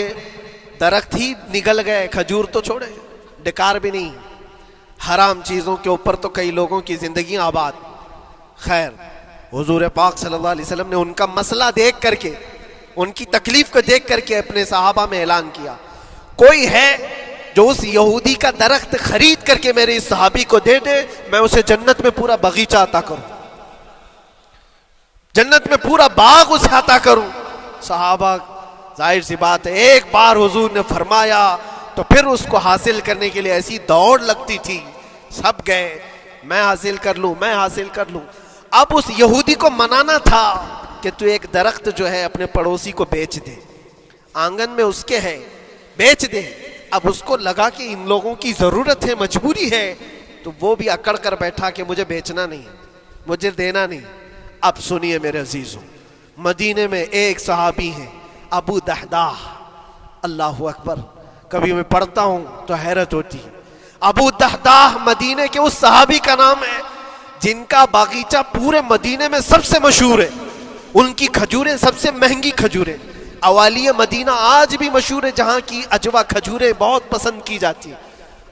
درخت ہی نگل گئے، کھجور تو چھوڑے، ڈکار بھی نہیں، حرام چیزوں کے اوپر تو کئی لوگوں کی زندگی آباد۔ خیر، حضور پاک صلی اللہ علیہ وسلم نے ان کا مسئلہ دیکھ کر کے، ان کی تکلیف کو دیکھ کر کے اپنے صحابہ میں اعلان کیا، کوئی ہے جو اس یہودی کا درخت خرید کر کے میرے اس صحابی کو دے دے، میں اسے جنت میں پورا باغیچہ عطا کروں، جنت میں پورا باغ اسے عطا کروں۔ صحابہ، ظاہر سی بات ہے، ایک بار حضور نے فرمایا تو پھر اس کو حاصل کرنے کے لیے ایسی دوڑ لگتی تھی، سب گئے، میں حاصل کر لوں، میں حاصل کر لوں۔ اب اس یہودی کو منانا تھا کہ تو ایک درخت جو ہے اپنے پڑوسی کو بیچ دے، آنگن میں اس کے ہے، بیچ دے۔ اب اس کو لگا کہ ان لوگوں کی ضرورت ہے، مجبوری ہے، تو وہ بھی اکڑ کر بیٹھا کہ مجھے بیچنا نہیں، مجھے دینا نہیں۔ اب سنیے میرے عزیزوں، مدینے میں ایک صحابی ہیں ابو دحداح، اللہ اکبر، کبھی میں پڑھتا ہوں تو حیرت ہوتی ہے۔ ابو دحداح مدینے کے اس صحابی کا نام ہے جن کا باغیچہ پورے مدینے میں سب سے مشہور ہے، ان کی کھجوریں سب سے مہنگی کھجوریں، اوالی مدینہ آج بھی مشہور ہے، جہاں کی اجوا کھجوریں بہت پسند کی جاتی ہیں۔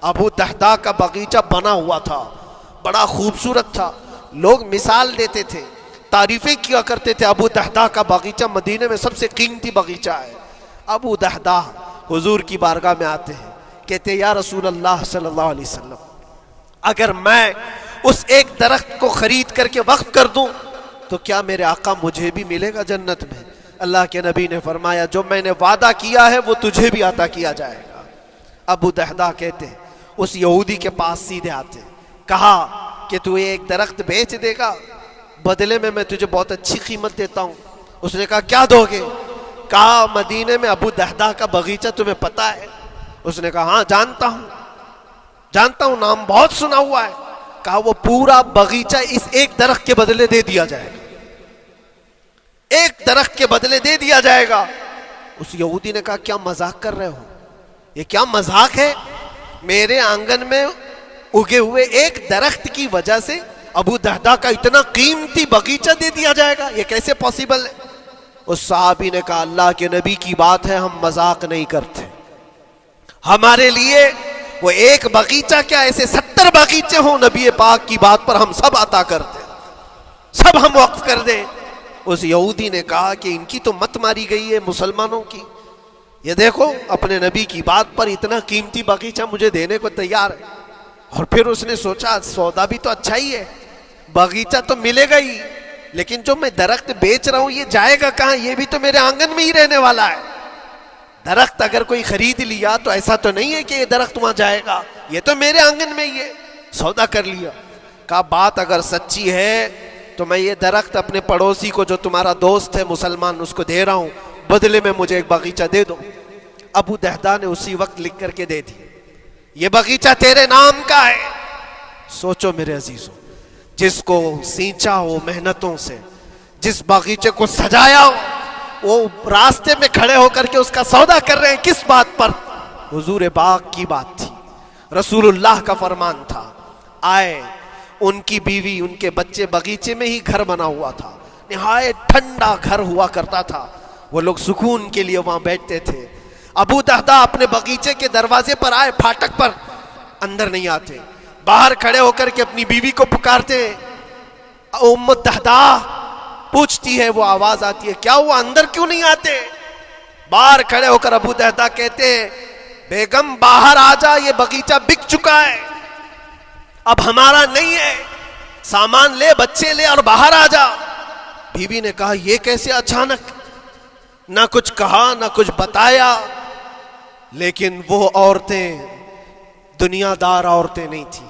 ابو دحداح کا باغیچہ بنا ہوا تھا، بڑا خوبصورت تھا، لوگ مثال دیتے تھے، تعریفیں کیا کرتے تھے، ابو دحداح کا باغیچہ مدینے میں سب سے قیمتی باغیچہ ہے۔ ابو دحداح حضور کی بارگاہ میں آتے ہیں، کہتے ہیں یا رسول اللہ صلی اللہ علیہ وسلم، اگر میں اس ایک درخت کو خرید کر کے وقف کر دوں تو کیا میرے آقا مجھے بھی ملے گا جنت میں؟ اللہ کے نبی نے فرمایا جو میں نے وعدہ کیا ہے وہ تجھے بھی عطا کیا جائے گا۔ ابو دحداح کہتے ہیں اس یہودی کے پاس سیدھے آتے، کہا کہ تو ایک درخت بیچ دے گا، بدلے میں تجھے بہت اچھی قیمت دیتا ہوں۔ اس نے کہا کیا دو گے؟ کہا مدینے میں ابو دحداح کا باغیچہ تمہیں پتہ ہے؟ اس نے کہا ہاں جانتا ہوں، نام بہت سنا ہوا ہے۔ کہا وہ پورا باغیچہ اس ایک درخت کے بدلے دے دیا جائے گا، ایک درخت کے بدلے دے دیا جائے گا۔ اس یہودی نے کہا کیا مذاق کر رہے ہو؟ یہ کیا مذاق ہے؟ میرے آنگن میں اگے ہوئے ایک درخت کی وجہ سے ابو دحداح کا اتنا قیمتی باغیچہ دے دیا جائے گا، یہ کیسے پاسبل ہے؟ اس صحابی نے کہا اللہ کے نبی کی بات ہے، ہم مذاق نہیں کرتے، ہمارے لیے وہ ایک باغیچہ کیا ایسے 70 باغیچے ہوں، نبی پاک کی بات پر ہم سب عطا کر دیں، سب ہم وقف کر دیں۔ اس یہودی نے کہا کہ ان کی تو مت ماری گئی ہے مسلمانوں کی، یہ دیکھو اپنے نبی کی بات پر اتنا قیمتی باغیچہ مجھے دینے کو تیار ہے۔ اور پھر اس نے سوچا سودا بھی تو اچھا ہی ہے، باغیچہ تو ملے گا ہی، لیکن جو میں درخت بیچ رہا ہوں یہ جائے گا کہاں؟ یہ بھی تو میرے آنگن میں ہی رہنے والا ہے۔ درخت اگر کوئی خرید لیا تو ایسا تو نہیں ہے کہ یہ درخت وہاں جائے گا، یہ تو میرے آنگن میں ہی ہے، سودا کر لیا۔ کہا بات اگر سچی ہے تو میں یہ درخت اپنے پڑوسی کو جو تمہارا دوست ہے مسلمان اس کو دے رہا ہوں، بدلے میں مجھے ایک باغیچہ دے دو۔ ابو دحداح نے اسی وقت لکھ کر کے دے دی، یہ باغیچہ تیرے نام کا ہے۔ سوچو میرے عزیزوں، جس کو سینچا ہو محنتوں سے، جس باغیچے کو سجایا ہو، وہ راستے میں کھڑے ہو کر کے اس کا سودا کر رہے ہیں، کس بات پر؟ حضور پاک کی بات تھی، رسول اللہ کا فرمان تھا۔ آئے، ان کی بیوی ان کے بچے، باغیچے میں ہی گھر بنا ہوا تھا، نہایت ٹھنڈا گھر ہوا کرتا تھا، وہ لوگ سکون کے لیے وہاں بیٹھتے تھے۔ ابو دحداح اپنے باغیچے کے دروازے پر آئے، پھاٹک پر، اندر نہیں آتے، باہر کھڑے ہو کر کے اپنی بیوی کو پکارتے، ام دحداح پوچھتی ہے، وہ آواز آتی ہے کیا ہوا اندر کیوں نہیں آتے؟ باہر کھڑے ہو کر ابو دحداح کہتے ہیں بیگم باہر آ جا، یہ باغیچہ بک چکا ہے، اب ہمارا نہیں ہے، سامان لے، بچے لے اور باہر آ جا۔ بیوی نے کہا یہ کیسے اچانک؟ نہ کچھ کہا نہ کچھ بتایا، لیکن وہ عورتیں دنیا دار عورتیں نہیں تھیں،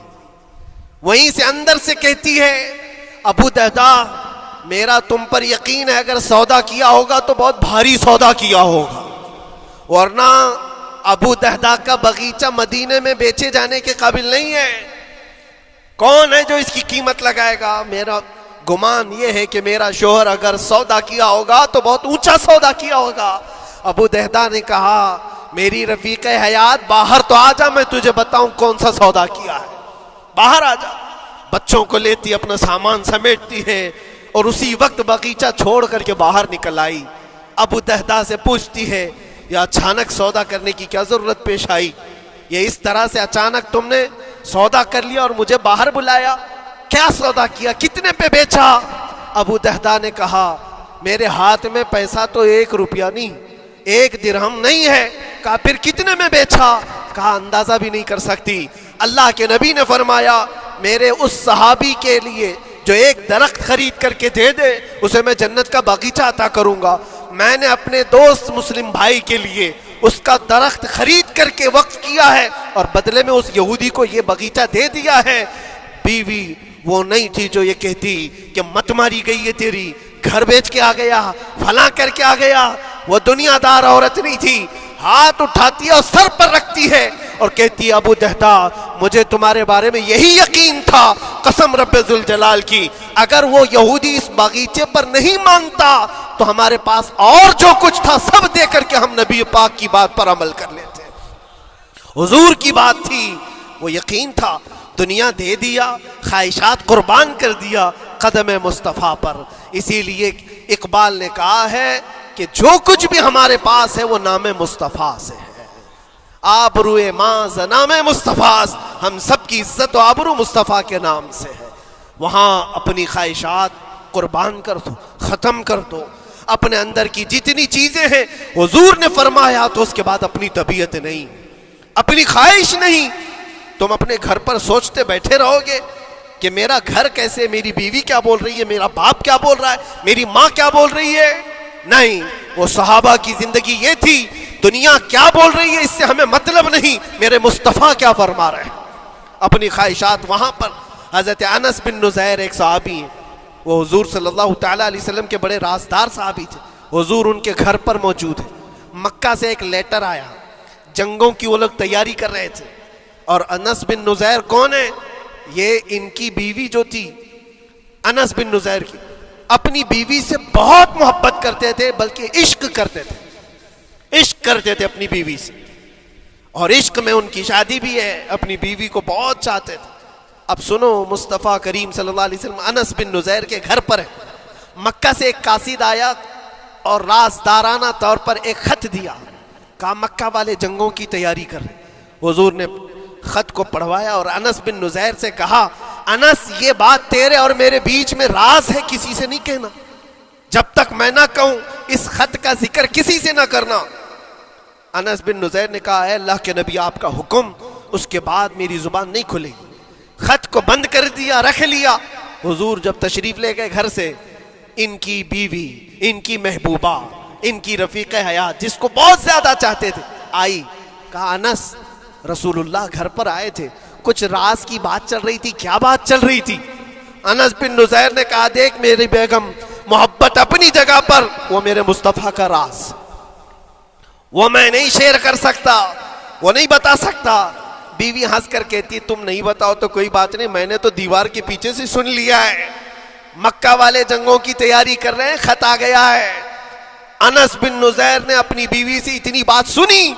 وہیں سے اندر سے کہتی ہے ابو دحداح میرا تم پر یقین ہے اگر سودا کیا ہوگا تو بہت بھاری سودا کیا ہوگا، ورنہ ابو دحداح کا باغیچہ مدینے میں بیچے جانے کے قابل نہیں ہے، کون ہے جو اس کی قیمت لگائے گا؟ میرا گمان یہ ہے کہ میرا شوہر اگر سودا کیا ہوگا تو بہت اونچا سودا کیا ہوگا۔ ابو دحداح نے کہا میری رفیق حیات باہر تو آ جا، میں تجھے بتاؤں کون سا سودا کیا ہے، باہر آ جا۔ بچوں کو لیتی اپنا سامان سمیٹتی ہے، اور اسی وقت باغیچہ چھوڑ کر کے باہر نکل آئی۔ ابو دہدا سے پوچھتی ہے یا اچانک سودا کرنے کی کیا ضرورت پیش آئی؟ یہ اس طرح سے اچانک تم نے سودا کر لیا اور مجھے باہر بلایا؟ کیا سودا کیا؟ کتنے پہ بیچا؟ ابو دہدا نے کہا میرے ہاتھ میں پیسہ تو 1 روپیہ نہیں، 1 درہم نہیں ہے۔ کہا پھر کتنے میں بیچا؟ کہا اندازہ بھی نہیں کر سکتی۔ اللہ کے نبی نے فرمایا میرے اس صحابی کے لیے جو ایک درخت خرید کر کے دے دے اسے میں جنت کا باغیچہ عطا کروں گا۔ میں نے اپنے دوست مسلم بھائی کے لیے اس کا درخت خرید کر کے وقف کیا ہے اور بدلے میں اس یہودی کو یہ باغیچہ دے دیا ہے۔ بیوی وہ نہیں تھی جو یہ کہتی کہ مت ماری گئی ہے تیری، گھر بیچ کے آ گیا، فلاں کر کے آ گیا۔ وہ دنیا دار عورت نہیں تھی، ہاتھ اٹھاتی ہے اور سر پر رکھتی ہے اور کہتی ہے ابو دہدا مجھے تمہارے بارے میں یہی یقین تھا، قسم رب ذوالجلال کی اگر وہ یہودی اس باغیچے پر نہیں مانتا تو ہمارے پاس اور جو کچھ تھا سب دے کر کے ہم نبی پاک کی بات پر عمل کر لیتے۔ حضور کی بات تھی، وہ یقین تھا، دنیا دے دیا، خواہشات قربان کر دیا قدم مصطفیٰ پر۔ اسی لیے اقبال نے کہا ہے کہ جو کچھ بھی ہمارے پاس ہے وہ نام مصطفیٰ سے ہے۔ آبرو ماز نام مصطفیٰ، ہم سب کی عزت و آبرو مصطفیٰ کے نام سے ہے۔ وہاں اپنی خواہشات قربان کر دو، ختم کر دو، اپنے اندر کی جتنی چیزیں ہیں حضور نے فرمایا تو اس کے بعد اپنی طبیعت نہیں، اپنی خواہش نہیں۔ تم اپنے گھر پر سوچتے بیٹھے رہو گے کہ میرا گھر کیسے، میری بیوی کیا بول رہی ہے، میرا باپ کیا بول رہا ہے، میری ماں کیا بول رہی ہے؟ نہیں، وہ صحابہ کی زندگی یہ تھی، دنیا کیا بول رہی ہے اس سے ہمیں مطلب نہیں، میرے مصطفیٰ کیا فرما رہے ہیں۔ اپنی خواہشات وہاں پر۔ حضرت انس بن نزیر ایک صحابی ہیں، وہ حضور صلی اللہ تعالیٰ علیہ وسلم کے بڑے رازدار صحابی تھے۔ حضور ان کے گھر پر موجود ہے، مکہ سے ایک لیٹر آیا، جنگوں کی وہ لوگ تیاری کر رہے تھے، اور انس بن نزیر کون ہے؟ یہ ان کی بیوی جو تھی انس بن نزیر کی، اپنی بیوی سے بہت محبت کرتے تھے، بلکہ عشق کرتے تھے، عشق کرتے تھے اپنی بیوی سے، اور عشق میں ان کی شادی بھی ہے، اپنی بیوی کو بہت چاہتے تھے۔ اب سنو، مصطفیٰ کریم صلی اللہ علیہ وسلم انس بن نزیر کے گھر پر ہے، مکہ سے ایک قاصد آیا اور رازدارانہ طور پر ایک خط دیا، کہا مکہ والے جنگوں کی تیاری کر رہے۔ حضور نے خط کو پڑھوایا اور انس بن نزیر سے کہا انس یہ بات تیرے اور میرے بیچ میں راز ہے، کسی سے نہیں کہنا، جب تک میں نہ کہوں اس خط کا ذکر کسی سے نہ کرنا۔ انس بن نزیر نے کہا اے اللہ کے نبی آپ کا حکم، اس کے بعد میری زبان نہیں کھلے گی۔ خط کو بند کر دیا، رکھ لیا۔ حضور جب تشریف لے گئے گھر سے، ان کی بیوی، ان کی محبوبہ، ان کی رفیق حیات جس کو بہت زیادہ چاہتے تھے آئی، کہا انس رسول اللہ گھر پر آئے تھے، کچھ راز کی بات چل رہی تھی، کیا بات چل رہی تھی؟ انس بن نزیر نے کہا دیکھ میری بیگم، محبت اپنی جگہ پر، وہ میرے مصطفیٰ کا راز، وہ میں نہیں شیئر کر سکتا، وہ نہیں بتا سکتا۔ بیوی ہنس کر کہتی تم نہیں بتاؤ تو کوئی بات نہیں، میں نے تو دیوار کے پیچھے سے سن لیا ہے، مکہ والے جنگوں کی تیاری کر رہے ہیں، خط آ گیا ہے۔ انس بن نزیر نے اپنی بیوی سے اتنی بات سنی،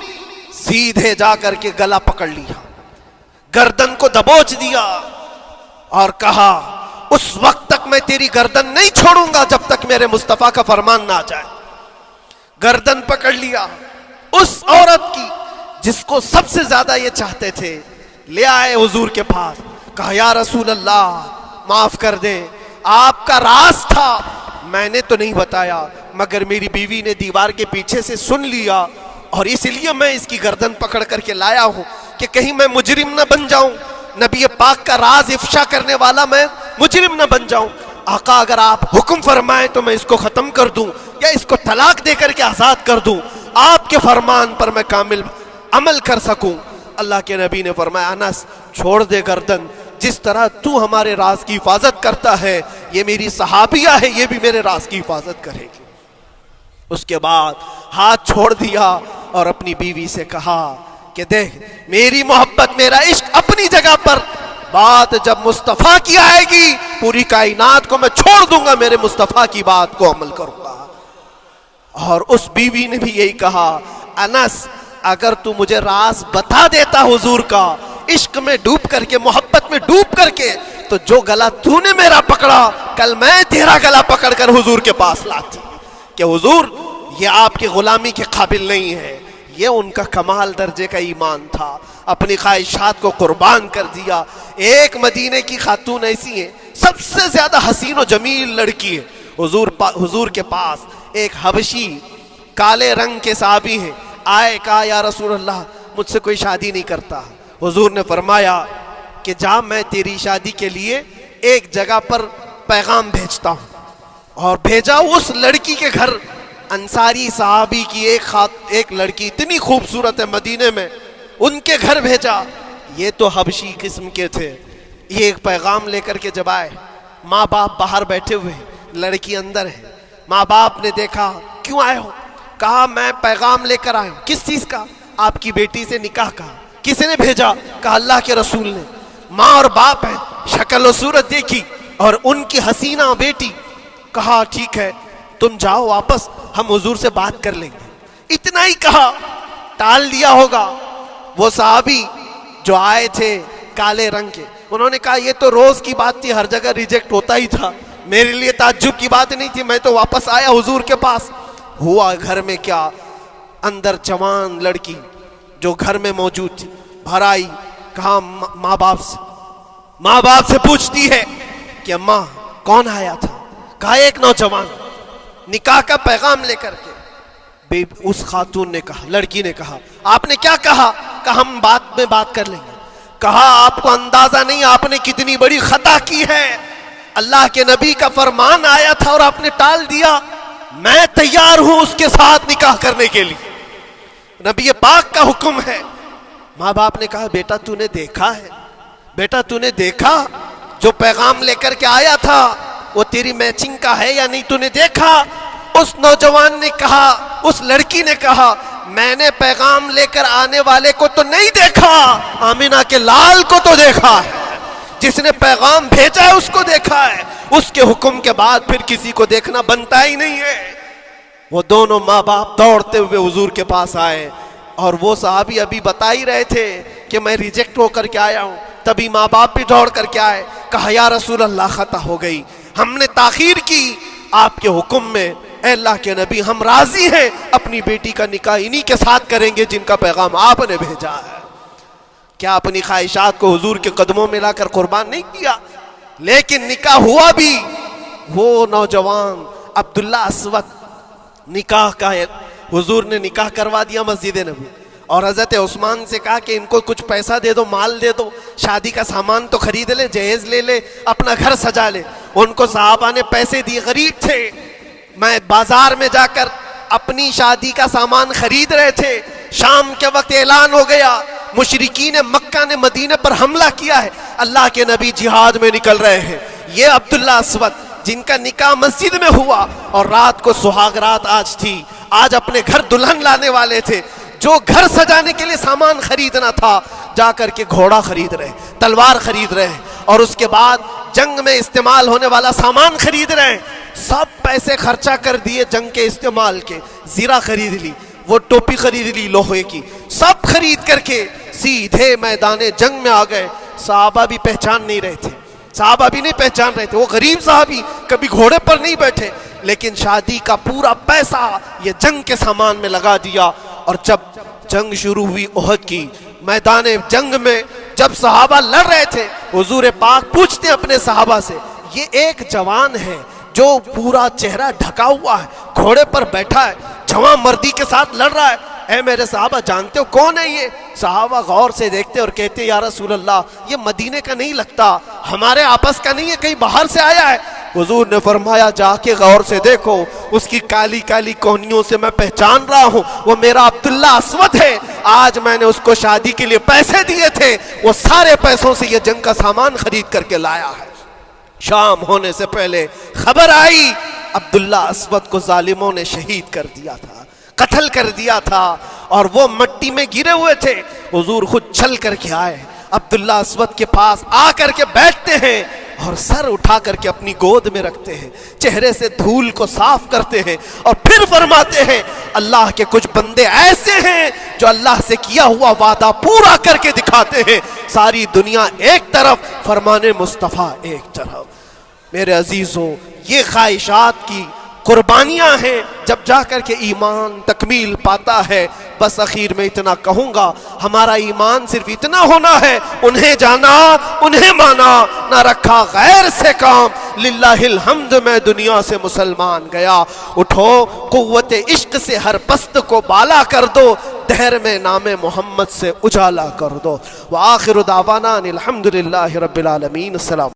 سیدھے جا کر کے گلا پکڑ لیا، گردن کو دبوچ دیا اور کہا اس وقت تک میں تیری گردن نہیں چھوڑوں گا جب تک میرے مصطفیٰ کا فرمان نہ آ جائے۔ گردن پکڑ لیا اس عورت کی جس کو سب سے زیادہ یہ چاہتے تھے، لے آئے حضور کے پاس، کہا یا رسول اللہ معاف کر دیں، آپ کا راز تھا، میں نے تو نہیں بتایا، مگر میری بیوی نے دیوار کے پیچھے سے سن لیا اور اس لیے میں اس کی گردن پکڑ کر کے لایا ہوں کہ کہیں میں مجرم نہ بن جاؤں، نبی پاک کا راز افشا کرنے والا میں مجرم نہ بن جاؤں۔ آقا اگر آپ حکم فرمائیں تو میں اس کو ختم کر دوں یا اس کو طلاق دے کر کے آزاد کر دوں، آپ کے فرمان پر میں کامل عمل کر سکوں۔ اللہ کے نبی نے فرمایا انس چھوڑ دے گردن، جس طرح تو ہمارے راز کی حفاظت کرتا ہے یہ میری صحابیہ ہے، یہ بھی میرے راز کی حفاظت کرے گی۔ اس کے بعد ہاتھ چھوڑ دیا اور اپنی بیوی سے کہا کہ دیکھ میری محبت، میرا عشق اپنی جگہ پر، بات جب مصطفیٰ کی آئے گی پوری کائنات کو میں چھوڑ دوں گا، میرے مصطفیٰ کی بات کو عمل کروں گا۔ اور اس بیوی نے بھی یہی کہا انس اگر تو مجھے راز بتا دیتا حضور کا، عشق میں ڈوب کر کے، محبت میں ڈوب کر کے، تو جو گلا تو نے میرا پکڑا کل میں تیرا گلا پکڑ کر حضور کے پاس لاتی کہ حضور یہ آپ کی غلامی کے قابل نہیں ہے. یہ ان کا کمال درجے کا ایمان تھا, اپنی خواہشات کو قربان کر دیا. ایک مدینے کی خاتون ایسی ہے, سب سے زیادہ حسین و جمیل لڑکی ہے. حضور کے پاس ایک حبشی کالے رنگ کے صحابی ہیں, آئے کہا یا رسول اللہ مجھ سے کوئی شادی نہیں کرتا. حضور نے فرمایا کہ جا میں تیری شادی کے لیے ایک جگہ پر پیغام بھیجتا ہوں, اور بھیجا اس لڑکی کے گھر. انصاری صحابی کی ایک لڑکی اتنی خوبصورت ہے مدینے میں, ان کے گھر بھیجا. یہ تو حبشی قسم کے تھے. یہ ایک پیغام لے کر کے جب آئے, ماں باپ باہر بیٹھے ہوئے, لڑکی اندر ہے. ماں باپ نے دیکھا کیوں آئے ہو؟ کہا میں پیغام لے کر آیا ہوں. کس چیز کا؟ آپ کی بیٹی سے نکاح کا. کس نے بھیجا؟ کہا اللہ کے رسول نے. ماں اور باپ ہیں, شکل و صورت دیکھی اور ان کی حسینہ بیٹی. کہا ٹھیک ہے تم جاؤ واپس, ہم حضور سے بات کر لیں گے. اتنا ہی کہا, ٹال دیا ہوگا. وہ صحابی جو آئے تھے کالے رنگ کے, انہوں نے کہا یہ تو روز کی بات تھی, ہر جگہ ریجیکٹ ہوتا ہی تھا, میرے لیے تعجب کی بات نہیں تھی, میں تو واپس آیا حضور کے پاس. ہوا گھر میں کیا, اندر جوان لڑکی جو گھر میں موجود تھی بھر آئی. کہا ماں باپ سے پوچھتی ہے کہ اماں کون آیا تھا؟ کہا ایک نوجوان نکاح کا پیغام لے کر کے. اس خاتون نے کہا, لڑکی نے کہا آپ نے کیا کہا؟ کہا ہم بعد میں بات کر لیں گے. کہا آپ کو اندازہ نہیں آپ نے کتنی بڑی خطا کی ہے, اللہ کے نبی کا فرمان آیا تھا اور آپ نے ٹال دیا. میں تیار ہوں اس کے ساتھ نکاح کرنے کے لیے, نبی پاک کا حکم ہے. ماں باپ نے کہا بیٹا تو نے دیکھا ہے, بیٹا تو نے دیکھا جو پیغام لے کر کے آیا تھا وہ تیری میچنگ کا ہے یا نہیں, تو نے دیکھا؟ اس نوجوان نے کہا, اس لڑکی نے کہا میں نے پیغام لے کر آنے والے کو تو نہیں دیکھا, آمینہ کے لال کو تو دیکھا ہے, جس نے پیغام بھیجا ہے اس کو دیکھا ہے. اس کے حکم کے بعد پھر کسی کو دیکھنا بنتا ہی نہیں ہے. وہ دونوں ماں باپ دوڑتے ہوئے حضور کے پاس آئے, اور وہ صحابی ابھی بتا ہی رہے تھے کہ میں ریجیکٹ ہو کر کے آیا ہوں, تبھی ماں باپ بھی دوڑ کر کے آئے. کہا یا رسول اللہ خطا ہو گئی, ہم نے تاخیر کی آپ کے حکم میں. اے اللہ کے نبی ہم راضی ہیں, اپنی بیٹی کا نکاح انہی کے ساتھ کریں گے جن کا پیغام آپ نے بھیجا ہے. کیا اپنی خواہشات کو حضور کے قدموں میں لا کر قربان نہیں کیا؟ لیکن نکاح ہوا بھی. وہ نوجوان عبداللہ اسود نکاح کا ہے, حضور نے نکاح کروا دیا مسجد نبی, اور حضرت عثمان سے کہا کہ ان کو کچھ پیسہ دے دو, مال دے دو, شادی کا سامان تو خرید لے, جہیز لے لے, اپنا گھر سجا لے. ان کو صحابہ نے پیسے دیے, غریب تھے, میں بازار میں جا کر اپنی شادی کا سامان خرید رہے تھے. شام کے وقت اعلان ہو گیا مشرکین مکہ نے مدینے پر حملہ کیا ہے, اللہ کے نبی جہاد میں نکل رہے ہیں. یہ عبداللہ اسود جن کا نکاح مسجد میں ہوا اور رات کو سہاگ رات آج تھی, آج اپنے گھر دلہن لانے والے تھے, جو گھر سجانے کے لیے سامان خریدنا تھا جا کر کے گھوڑا خرید رہے, تلوار خرید رہے, اور اس کے بعد جنگ میں استعمال ہونے والا سامان خرید رہے. سب پیسے خرچہ کر دیے جنگ کے استعمال کے, زیرہ خرید لی, وہ ٹوپی خرید لی لوہے کی, سب خرید کر کے سیدھے میدان جنگ میں آ گئے. صحابہ بھی پہچان نہیں رہے تھے, صحابہ بھی نہیں پہچان رہے تھے. وہ غریب صحابی کبھی گھوڑے پر نہیں بیٹھے, لیکن شادی کا پورا پیسہ یہ جنگ کے سامان میں لگا دیا. اور جب جنگ شروع ہوئی احد کی, میدان جنگ میں جب صحابہ لڑ رہے تھے, حضور پاک پوچھتے ہیں اپنے صحابہ سے, یہ ایک جوان ہے جو پورا چہرہ ڈھکا ہوا ہے, گھوڑے پر بیٹھا ہے, جوان مردی کے ساتھ لڑ رہا ہے, اے میرے صحابہ جانتے ہو کون ہے یہ؟ صحابہ غور سے دیکھتے اور کہتے یا رسول اللہ یہ مدینے کا نہیں لگتا, ہمارے آپس کا نہیں ہے, کہیں باہر سے آیا ہے. حضور نے فرمایا جا کے غور سے دیکھو, اس کی کالی کالی کونیوں سے میں پہچان رہا ہوں, وہ میرا عبداللہ اسود ہے. آج میں نے اس کو شادی کے لیے پیسے دیے تھے, وہ سارے پیسوں سے یہ جنگ کا سامان خرید کر کے لایا ہے. شام ہونے سے پہلے خبر آئی عبداللہ اسود کو ظالموں نے شہید کر دیا تھا, قتل کر دیا تھا, اور وہ مٹی میں گرے ہوئے تھے. حضور خود چل کر کے آئے, عبداللہ اسود کے پاس آ کر کے بیٹھتے ہیں, اور سر اٹھا کر کے اپنی گود میں رکھتے ہیں، چہرے سے دھول کو صاف کرتے ہیں اور پھر فرماتے ہیں اللہ کے کچھ بندے ایسے ہیں جو اللہ سے کیا ہوا وعدہ پورا کر کے دکھاتے ہیں، ساری دنیا ایک طرف، فرمان مصطفیٰ ایک طرف۔ میرے عزیزوں، یہ خواہشات کی قربانیاں ہیں جب جا کر کے ایمان تکمیل پاتا ہے۔ بس اخیر میں اتنا کہوں گا، ہمارا ایمان صرف اتنا ہونا ہے، انہیں جانا انہیں مانا، نہ رکھا غیر سے کام، للہ الحمد میں دنیا سے مسلمان گیا۔ اٹھو، قوت عشق سے ہر پست کو بالا کر دو، دہر میں نام محمد سے اجالا کر دو۔ وآخر دعوانا الحمدللہ رب العالمین۔ السلام۔